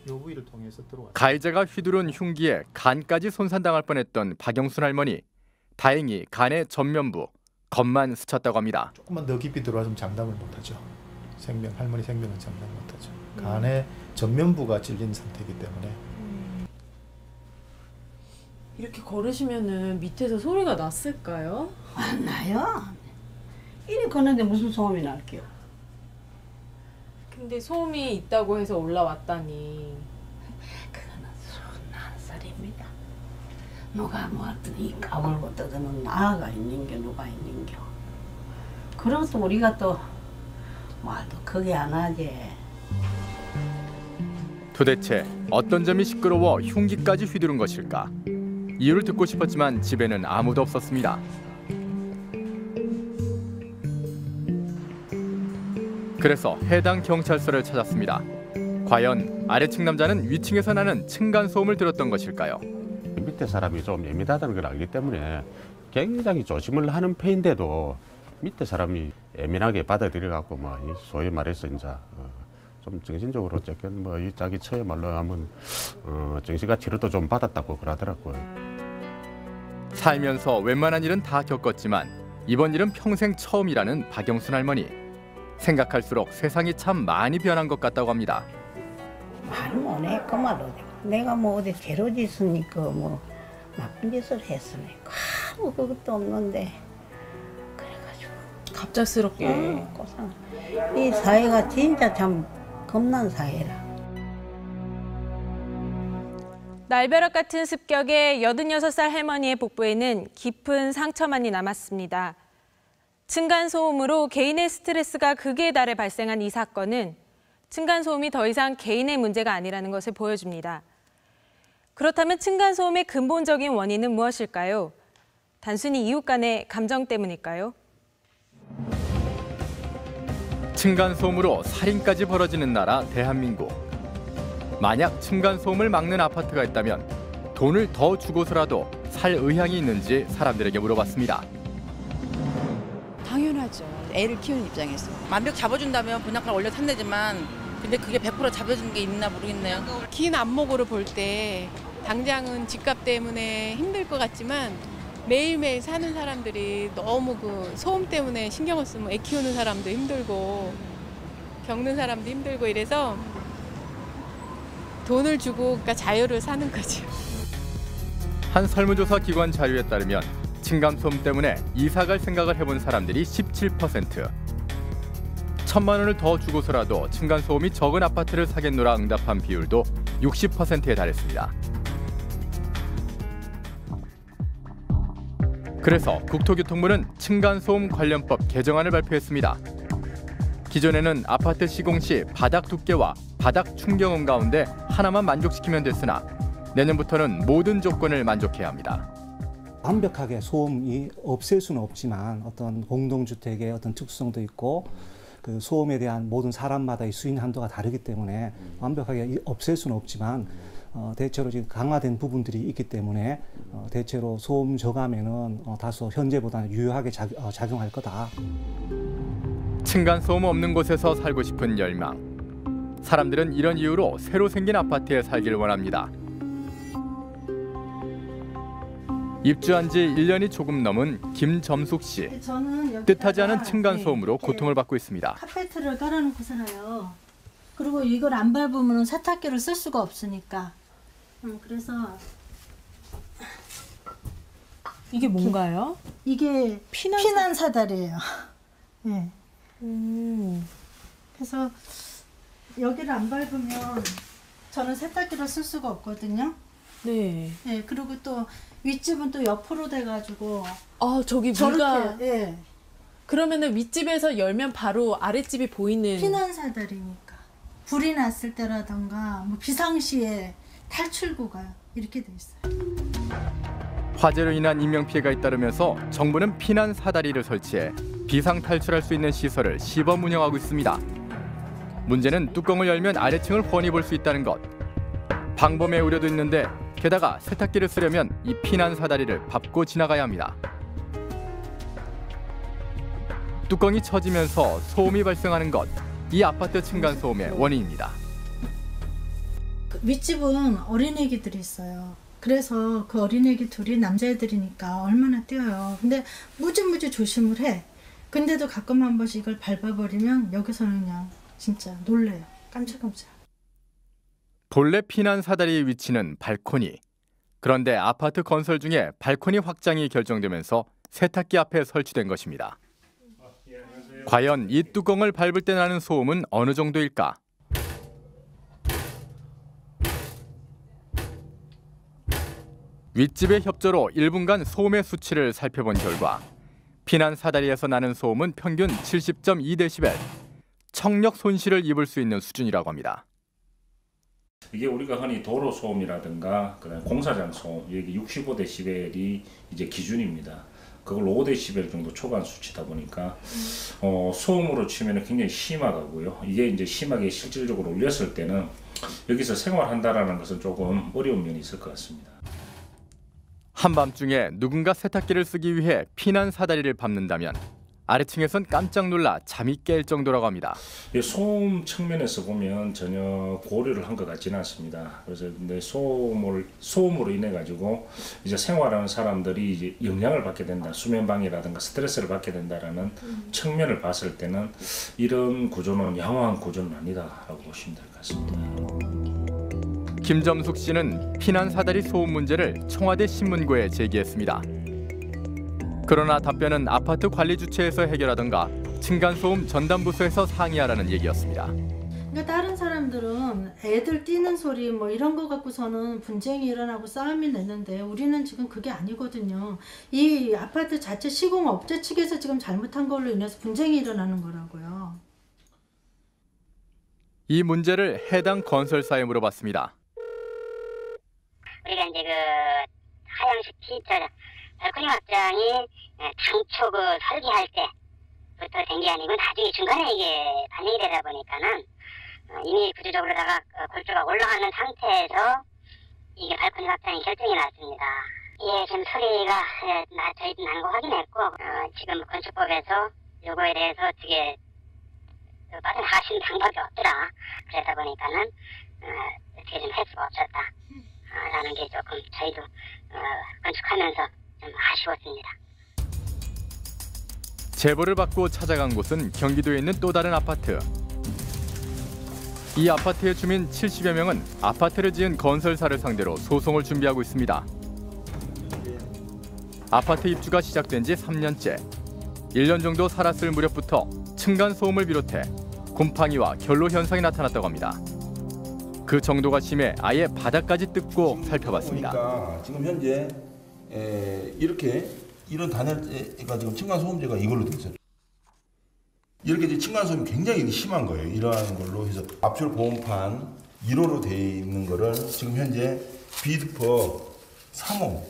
요 부위를 통해서 들어와. 가해자가 휘두른 흉기에 간까지 손상당할 뻔했던 박영순 할머니. 다행히 간의 전면부, 겉만 스쳤다고 합니다. 조금만 더 깊이 들어와서 장담을 못하죠. 할머니 생명은 장담 못하죠. 간의 전면부가 찔린 상태이기 때문에. 이렇게 걸으시면은 밑에서 소리가 났을까요? 안 나요. 이리 걷는데 무슨 소음이 날게요. 근데 소음이 있다고 해서 올라왔다니. 그거는 순한 소리입니다. 누가 뭐이 까불고 떠드는 나가 있는겨 누가 있는겨. 그래서 우리가 또 말도 크게 안 하지. 도대체 어떤 점이 시끄러워 흉기까지 휘두른 것일까? 이유를 듣고 싶었지만 집에는 아무도 없었습니다. 그래서 해당 경찰서를 찾았습니다. 과연 아래층 남자는 위층에서 나는 층간소음을 들었던 것일까요? 밑에 사람이 좀 예민하다는 걸 알기 때문에 굉장히 조심을 하는 편인데도 밑에 사람이 예민하게 받아들여갖고 소위 말해서 이제 좀 정신적으로 조금 이 자기 처에말로 하면 정신과 치료도 좀 받았다고 그러더라고요. 살면서 웬만한 일은 다 겪었지만 이번 일은 평생 처음이라는 박영순 할머니. 생각할수록 세상이 참 많이 변한 것 같다고 합니다. 말 못해 그 말로 내가 뭐 어디 죄로 짓으니까 뭐 나쁜 짓을 했으니까 아무 그것도 없는데 그래가지고 갑작스럽게 고상. 이 사회가 진짜 참 겁난 사회라. 날벼락 같은 습격에 86살 할머니의 복부에는 깊은 상처만이 남았습니다. 층간소음으로 개인의 스트레스가 극에 달해 발생한 이 사건은 층간소음이 더 이상 개인의 문제가 아니라는 것을 보여줍니다. 그렇다면 층간소음의 근본적인 원인은 무엇일까요? 단순히 이웃 간의 감정 때문일까요? 층간소음으로 살인까지 벌어지는 나라 대한민국. 만약 층간소음을 막는 아파트가 있다면 돈을 더 주고서라도 살 의향이 있는지 사람들에게 물어봤습니다. 당연하죠. 하죠. 애를 키우는 입장에서. 완벽 잡아준다면 분양가 올려 탐내지만 근데 그게 100% 잡아주는 게 있나 모르겠네요. 긴 안목으로 볼 때 당장은 집값 때문에 힘들 것 같지만 매일매일 사는 사람들이 너무 그 소음 때문에 신경을 쓰면 애 키우는 사람도 힘들고 겪는 사람도 힘들고 이래서 돈을 주고 그러니까 자유를 사는 거죠. 한 설문조사 기관 자료에 따르면 층간소음 때문에 이사갈 생각을 해본 사람들이 17%. 1,000만 원을 더 주고서라도 층간소음이 적은 아파트를 사겠노라 응답한 비율도 60%에 달했습니다. 그래서 국토교통부는 층간소음 관련법 개정안을 발표했습니다. 기존에는 아파트 시공 시 바닥 두께와 바닥 충격음 가운데 하나만 만족시키면 됐으나 내년부터는 모든 조건을 만족해야 합니다. 완벽하게 소음이 없앨 수는 없지만 어떤 공동주택의 어떤 특수성도 있고 그 소음에 대한 모든 사람마다의 수인 한도가 다르기 때문에 완벽하게 없앨 수는 없지만 대체로 지금 강화된 부분들이 있기 때문에 대체로 소음 저감에는 다소 현재보다는 유효하게 작용할 거다. 층간소음 없는 곳에서 살고 싶은 열망. 사람들은 이런 이유로 새로 생긴 아파트에 살길 원합니다. 입주한 지 1년이 조금 넘은 김점숙 씨. 뜻하지 않은 층간소음으로 고통을 받고 있습니다. 카페트를 깔아놓고 살아요. 그리고 이걸 안 밟으면 세탁기를 쓸 수가 없으니까. 그래서 이게 뭔가요? 이게 피난 사다리예요. 네. 그래서 여기를 안 밟으면 저는 세탁기를 쓸 수가 없거든요. 네. 네. 그리고 또 윗집은 또 옆으로 돼가지고. 아 저기 물가. 네. 그러면은 윗집에서 열면 바로 아랫집이 보이는. 피난 사다리니까. 불이 났을 때라던가 뭐 비상시에 탈출구가 이렇게 돼 있어요. 화재로 인한 인명피해가 잇따르면서 정부는 피난 사다리를 설치해 비상 탈출할 수 있는 시설을 시범 운영하고 있습니다. 문제는 뚜껑을 열면 아래층을 훤히 볼 수 있다는 것. 방범의 우려도 있는데 게다가 세탁기를 쓰려면 이 피난 사다리를 밟고 지나가야 합니다. 뚜껑이 처지면서 소음이 발생하는 것. 이 아파트 층간소음의 원인입니다. 윗집은 어린애기들이 있어요. 그래서 그 어린애기 둘이 남자애들이니까 얼마나 뛰어요. 근데 무지무지 조심을 해. 근데도 가끔 한 번씩 이걸 밟아버리면 여기서는 그냥 진짜 놀래요. 깜짝깜짝. 본래 피난 사다리의 위치는 발코니. 그런데 아파트 건설 중에 발코니 확장이 결정되면서 세탁기 앞에 설치된 것입니다. 과연 이 뚜껑을 밟을 때 나는 소음은 어느 정도일까? 윗집의 협조로 1분간 소음의 수치를 살펴본 결과 피난 사다리에서 나는 소음은 평균 70.2dB, 청력 손실을 입을 수 있는 수준이라고 합니다. 이게 우리가 흔히 도로 소음이라든가 그다음에 공사장 소음, 여기 65dB이 이제 기준입니다. 그걸 5dB 정도 초과한 수치다 보니까 소음으로 치면 굉장히 심하고요. 이게 이제 심하게 실질적으로 울렸을 때는 여기서 생활한다라는 것은 조금 어려운 면이 있을 것 같습니다. 한밤중에 누군가 세탁기를 쓰기 위해 피난 사다리를 밟는다면 아래층에선 깜짝 놀라 잠이 깰 정도라고 합니다. 소음 측면에서 보면 전혀 고려를 한 것 같지는 않습니다. 그래서 근데 소음으로 인해 가지고 이제 생활하는 사람들이 이제 영향을 받게 된다, 수면 방해라든가 스트레스를 받게 된다라는 측면을 봤을 때는 이런 구조는 양호한 구조는 아니다라고 보시면 될 것 같습니다. 김점숙 씨는 피난 사다리 소음 문제를 청와대 신문고에 제기했습니다. 그러나 답변은 아파트 관리 주체에서 해결하던가 층간소음 전담부서에서 상의하라는 얘기였습니다. 그러니까 다른 사람들은 애들 뛰는 소리 뭐 이런 거 갖고서는 분쟁이 일어나고 싸움이 났는데 우리는 지금 그게 아니거든요. 이 아파트 자체 시공업체 측에서 지금 잘못한 걸로 인해서 분쟁이 일어나는 거라고요. 이 문제를 해당 건설사에 물어봤습니다. 우리가 이제 그 하향식 발코니 확장이 당초 그 설계할 때부터 된 게 아니고 나중에 중간에 이게 반영이 되다 보니까는 이미 구조적으로다가 골조가 올라가는 상태에서 이게 발코니 확장이 결정이 났습니다. 예, 지금 소리가 저희도 난 거 확인했고 지금 건축법에서 요거에 대해서 어떻게 빠져나가시는 방법이 없더라. 그러다 보니까는 어떻게 좀 할 수가 없었다. 라는 게 조금 저희도 건축하면서 좀 아쉬웠습니다. 제보를 받고 찾아간 곳은 경기도에 있는 또 다른 아파트. 이 아파트의 주민 70여 명은 아파트를 지은 건설사를 상대로 소송을 준비하고 있습니다. 아파트 입주가 시작된 지 3년째. 1년 정도 살았을 무렵부터 층간소음을 비롯해 곰팡이와 결로 현상이 나타났다고 합니다. 그 정도가 심해 아예 바닥까지 뜯고 살펴봤습니다. 보니까 지금 현재 이렇게 이런 단열재가 지금 층간소음제가 이걸로 돼 있어요. 이렇게 이제 층간소음이 굉장히 심한 거예요. 이러한 걸로 해서 압출 보온판 1호로 돼 있는 거를 지금 현재 비드퍼 3호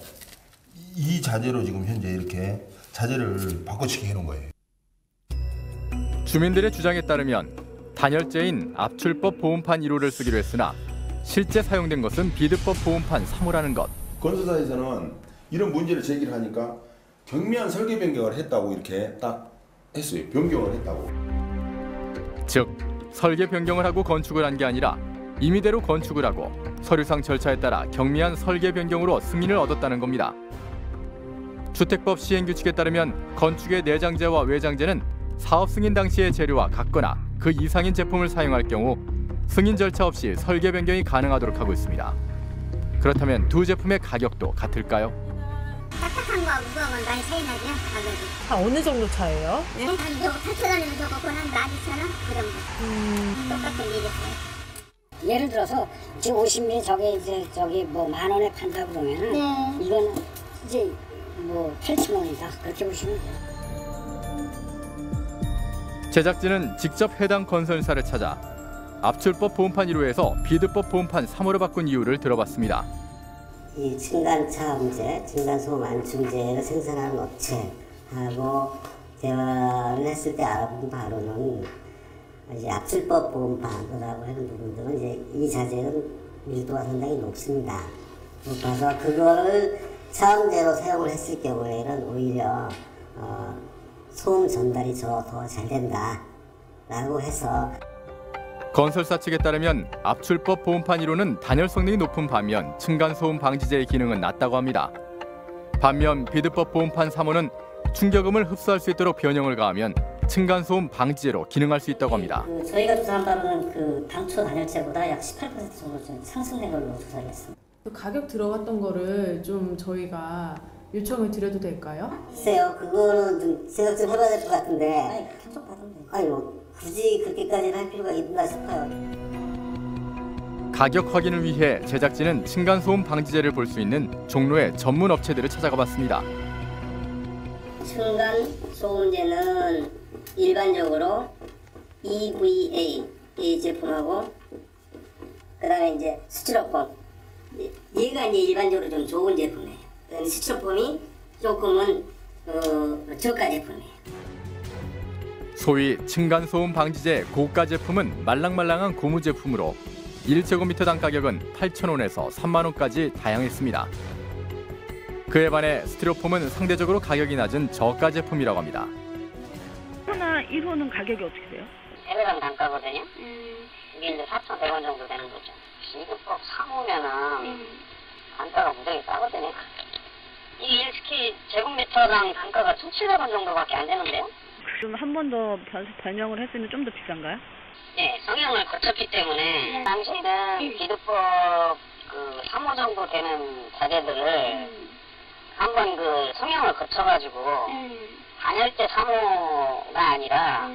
이 자재로 지금 현재 이렇게 자재를 바꿔치기 해놓은 거예요. 주민들의 주장에 따르면 단열재인 압출법 보온판 1호를 쓰기로 했으나 실제 사용된 것은 비드법 보온판 3호라는 것. 건설사에서는 이런 문제를 제기를 하니까 경미한 설계 변경을 했다고 이렇게 딱 했어요. 변경을 했다고. 즉 설계 변경을 하고 건축을 한 게 아니라 임의대로 건축을 하고 서류상 절차에 따라 경미한 설계 변경으로 승인을 얻었다는 겁니다. 주택법 시행규칙에 따르면 건축의 내장재와 외장재는 사업 승인 당시의 재료와 같거나 그 이상인 제품을 사용할 경우 승인 절차 없이 설계 변경이 가능하도록 하고 있습니다. 그렇다면 두 제품의 가격도 같을까요? 딱딱한 거와 무거운 건 많이 차이 나죠, 가격이. 어느 정도 차이예요? 네? 한 8,000원이면 더 먹고 한 12,000원? 그 정도. 똑같은 일이겠어요. 예를 들어서 지금 50mm 저기 뭐 10,000원에 판다 그러면은 네. 이거는 이제 뭐 8,000원이다 그렇게 보시면 돼요. 제작진은 직접 해당 건설사를 찾아 압출법 보온판 1호에서 비드법 보온판 3호로 바꾼 이유를 들어봤습니다. 이 층간차음제, 층간소음 안충제를 생산하는 업체하고 대화를 했을 때 알아본 바로는 이제 압출법 보온판이라고 하는 부분들은 이제 이 자재는 밀도가 상당히 높습니다. 높아서 그거를 차음제로 사용을 했을 경우에는 오히려 소음 전달이 더 잘 된다라고 해서. 건설사 측에 따르면 압출법 보온판 1호는 단열 성능이 높은 반면 층간소음 방지제의 기능은 낮다고 합니다. 반면 비드법 보온판 3호는 충격음을 흡수할 수 있도록 변형을 가하면 층간소음 방지제로 기능할 수 있다고 합니다. 저희가 조사한 바로는 그 당초 단열재보다 약 18% 정도 좀 상승된 걸로 조사를 했습니다. 가격 들어갔던 거를 좀 저희가 요청을 드려도 될까요? 글쎄요, 그거는 좀 생각 좀 해봐야 될 것 같은데. 아니, 평점 받으면 돼요. 아니 뭐 굳이 그렇게까지는 할 필요가 있나 싶어요. 가격 확인을 위해 제작진은 층간소음 방지제를 볼 수 있는 종로의 전문 업체들을 찾아가 봤습니다. 층간소음제는 일반적으로 EVA 이 제품하고 그다음에 이제 스티로폼 얘가 이제 일반적으로 좀 좋은 제품이에요. 스티로폼이 조금은 저가 제품이에요. 소위 층간소음 방지제 고가 제품은 말랑말랑한 고무 제품으로 1제곱미터당 가격은 8,000원에서 3만 원까지 다양했습니다. 그에 반해 스티로폼은 상대적으로 가격이 낮은 저가 제품이라고 합니다. 하나 1호는 가격이 어떻게 돼요? 세배당 단가거든요. 이게 이제 4,100원 정도 되는 거죠. 비드법 3호면은 단가가 무지하게 싸거든요. 이게 1스키 제곱미터당 단가가 1,700원 정도밖에 안 되는데요. 그럼 한 번 더 변형을 했으면 좀 더 비싼가요? 네, 성형을 거쳤기 때문에 당시에는 비드법 그 3호 정도 되는 자재들을 한번 그 성형을 거쳐가지고 단열재 3호가 아니라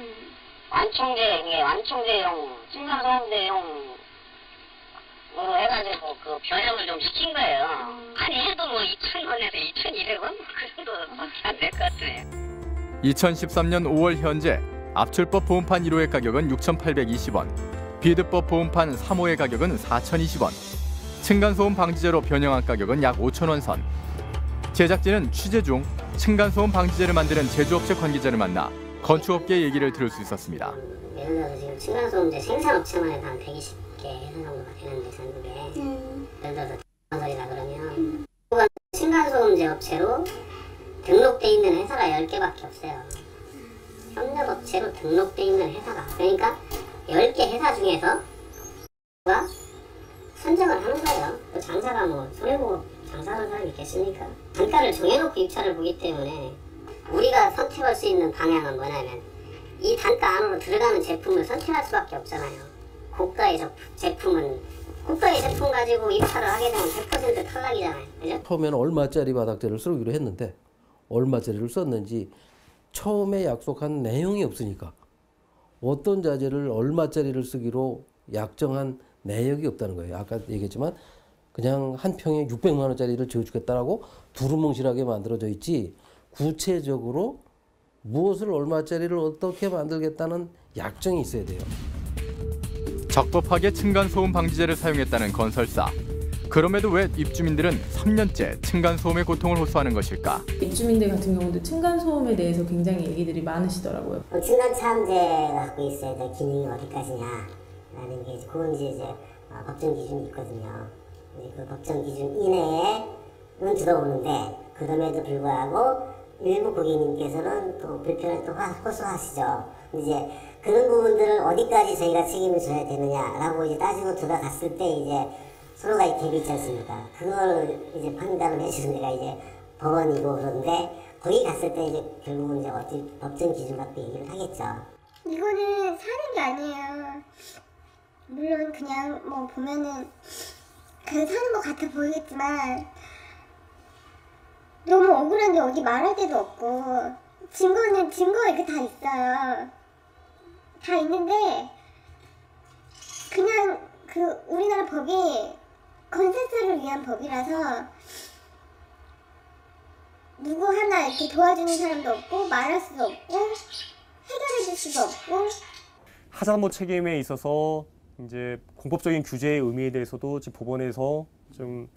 완충제용, 층간소음제용으로 해가지고 그 변형을 좀 시킨 거예요. 아니 해도 뭐 2,000원에서 2,200원 그 정도밖에 안 될 것 같아요. 2013년 5월 현재 압출법 보온판 1호의 가격은 6,820원, 비드법 보온판 3호의 가격은 4,020원, 층간소음 방지제로 변형한 가격은 약 5,000원 선. 제작진은 취재 중 층간소음 방지제를 만드는 제조업체 관계자를 만나 건축업계 얘기를 들을 수 있었습니다. 예를 들어서 지금 층간소음제 생산업체만 해도 한 120개 회사 정도가 되는데 전국에 예를 들어서 건설이라 그러면 층간소음제 업체로 등록돼 있는 회사가 10개밖에 없어요. 썸녀업체로 등록돼 있는 회사가. 그러니까 10개 회사 중에서 선정을 하는 거예요. 그 장사가 뭐 손해보고 장사하는 사람이 있겠습니까? 단가를 정해놓고 입찰을 보기 때문에 우리가 선택할 수 있는 방향은 뭐냐면 이 단가 안으로 들어가는 제품을 선택할 수밖에 없잖아요. 고가의 제품 가지고 입찰을 하게 되면 100% 탈락이잖아요. 그죠? 처음에는 얼마짜리 바닥재를 쓰기로 했는데 얼마짜리를 썼는지 처음에 약속한 내용이 없으니까 어떤 자재를 얼마짜리를 쓰기로 약정한 내역이 없다는 거예요. 아까 얘기했지만 그냥 한 평에 600만 원짜리를 지어주겠다라고 두루뭉실하게 만들어져 있지 구체적으로 무엇을 얼마짜리를 어떻게 만들겠다는 약정이 있어야 돼요. 적법하게 층간소음 방지제를 사용했다는 건설사. 그럼에도 왜 입주민들은 3년째 층간소음의 고통을 호소하는 것일까? 입주민들 같은 경우도 층간소음에 대해서 굉장히 얘기들이 많으시더라고요. 층간차음제가 갖고 있어야 될 기능이 어디까지냐라는 게 그건 이제 법정 기준이 있거든요. 그 법정 기준 이내에는 들어오는데 그럼에도 불구하고 일부 고객님께서는 또 불편을 또 호소하시죠. 이제 그런 부분들을 어디까지 저희가 책임을 져야 되느냐라고 이제 따지고 들어갔을 때 이제 서로가 갭이 있지 않습니까? 그걸 이제 판단을 해주는 데가 이제 법원이고 그런데 거기 갔을 때 이제 결국은 이제 어떤 법정 기준 갖고 얘기를 하겠죠. 이거는 사는 게 아니에요. 물론 그냥 뭐 보면은 그냥 사는 것 같아 보이겠지만 너무 억울한 게 어디 말할 데도 없고 증거가 이렇게 다 있어요. 다 있는데 그냥 그 우리나라 법이 건설사를 위한 법이라서 누구 하나 이렇게 도와주는 사람도 없고 말할 수도 없고 해결해 줄 수도 없고. 하자모 책임에 있어서 이제 공법적인 규제의 의미에 대해서도 지금 법원에서 좀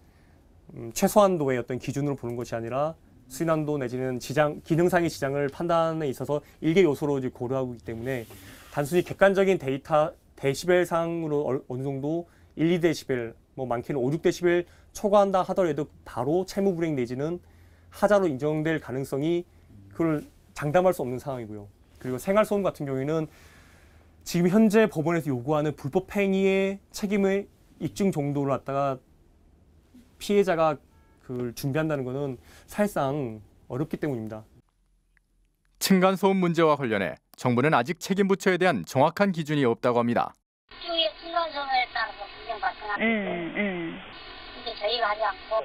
최소한도의 어떤 기준으로 보는 것이 아니라 수인한도 내지는 기능상의 지장을 판단에 있어서 일개 요소로 이제 고려하고 있기 때문에 단순히 객관적인 데이터 데시벨상으로 어느 정도 1, 2데시벨, 뭐 많게는 5, 6데시벨 초과한다 하더라도 바로 채무 불이행 내지는 하자로 인정될 가능성이 그걸 장담할 수 없는 상황이고요. 그리고 생활소음 같은 경우에는 지금 현재 법원에서 요구하는 불법 행위의 책임의 입증 정도를 갖다가 피해자가 그걸 준비한다는 것은 사실상 어렵기 때문입니다. 층간소음 문제와 관련해 정부는 아직 책임 부처에 대한 정확한 기준이 없다고 합니다. 주위에 층간소음에 따라서 분명 발생하는데 이제 저희가 하지 않고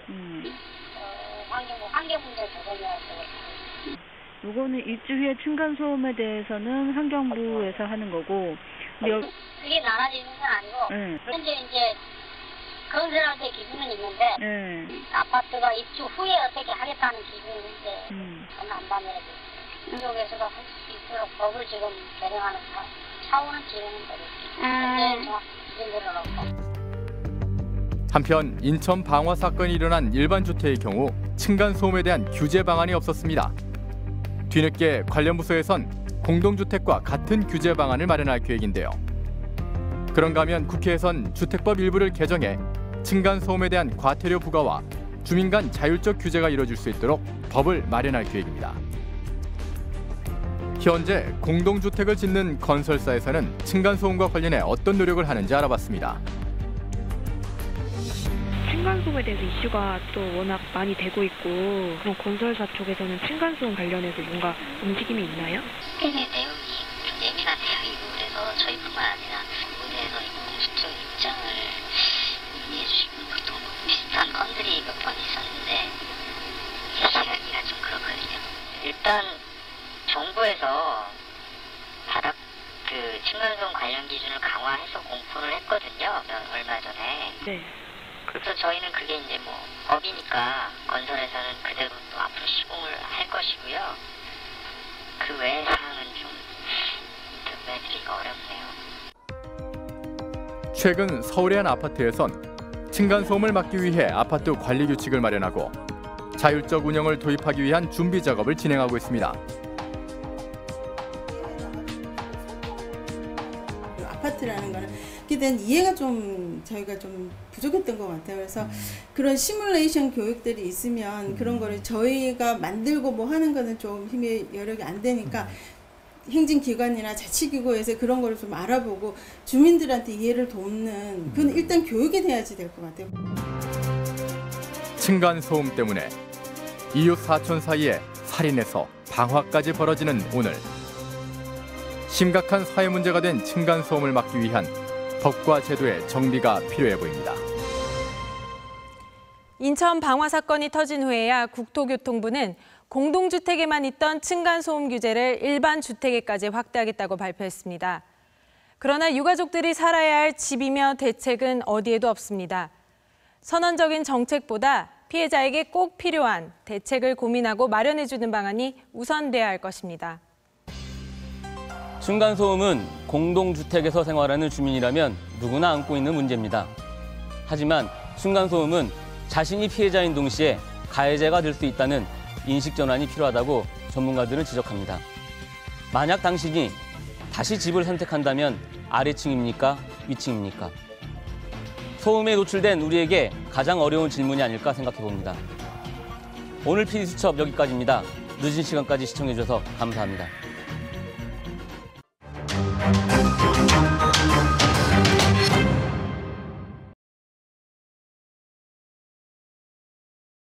환경문제 조정이라고 되거든요. 요거는 입주 후에 층간소음에 대해서는 환경부에서 하는 거고 그게 나눠지는 건 아니고 현재 이제 건설할 때 기준은 있는데 아파트가 입주 후에 어떻게 하겠다는 기준이 있는데 그건 안 반영해서 이쪽에서도 할 수 있도록 법을 지금 개정하는 차원은 진행은 되고 기준대로 놓고. 한편 인천 방화 사건이 일어난 일반 주택의 경우 층간소음에 대한 규제 방안이 없었습니다. 뒤늦게 관련 부서에선 공동주택과 같은 규제 방안을 마련할 계획인데요. 그런가 하면 국회에선 주택법 일부를 개정해 층간소음에 대한 과태료 부과와 주민 간 자율적 규제가 이뤄질 수 있도록 법을 마련할 계획입니다. 현재 공동주택을 짓는 건설사에서는 층간소음과 관련해 어떤 노력을 하는지 알아봤습니다. 층간소음에 대해서 이슈가 또 워낙 많이 되고 있고 그럼 건설사 쪽에서는 층간소음 관련해서 뭔가 움직임이 있나요? 내용이 좀 예민한 내용이고 그래서 저희뿐만 아니라 군대에서 공수처 입장을 이해해 주시고 보통 비슷한 건들이 몇 번 있었는데 시간이가 좀 그렇거든요. 일단 정부에서 바닥 층간소음 관련 기준을 강화해서 공포를 했거든요. 얼마 전에. 네. 그래서 저희는 그게 이제 뭐 법이니까 건설에서는 그대로 또 앞으로 시공을 할 것이고요. 그 외의 사항은 좀 드러내드리기가 어렵네요. 최근 서울의 한 아파트에선 층간소음을 막기 위해 아파트 관리 규칙을 마련하고 자율적 운영을 도입하기 위한 준비 작업을 진행하고 있습니다. 아파트라는 거는 그에 대한 이해가 좀 저희가 좀 부족했던 것 같아요. 그래서 그런 시뮬레이션 교육들이 있으면 그런 거를 저희가 만들고 뭐 하는 거는 좀 힘이 여력이 안 되니까 행정기관이나 자치기구에서 그런 거를 좀 알아보고 주민들한테 이해를 돕는 그건 일단 교육이 돼야지 될 것 같아요. 층간소음 때문에 이웃 사촌 사이에 살인에서 방화까지 벌어지는 오늘. 심각한 사회 문제가 된 층간소음을 막기 위한 법과 제도의 정비가 필요해 보입니다. 인천 방화 사건이 터진 후에야 국토교통부는 공동주택에만 있던 층간소음 규제를 일반 주택에까지 확대하겠다고 발표했습니다. 그러나 유가족들이 살아야 할 집이며 대책은 어디에도 없습니다. 선언적인 정책보다 피해자에게 꼭 필요한 대책을 고민하고 마련해주는 방안이 우선돼야 할 것입니다. 층간소음은 공동주택에서 생활하는 주민이라면 누구나 안고 있는 문제입니다. 하지만 층간소음은 자신이 피해자인 동시에 가해자가 될 수 있다는 인식 전환이 필요하다고 전문가들은 지적합니다. 만약 당신이 다시 집을 선택한다면 아래층입니까? 위층입니까? 소음에 노출된 우리에게 가장 어려운 질문이 아닐까 생각해 봅니다. 오늘 PD수첩 여기까지입니다. 늦은 시간까지 시청해 주셔서 감사합니다.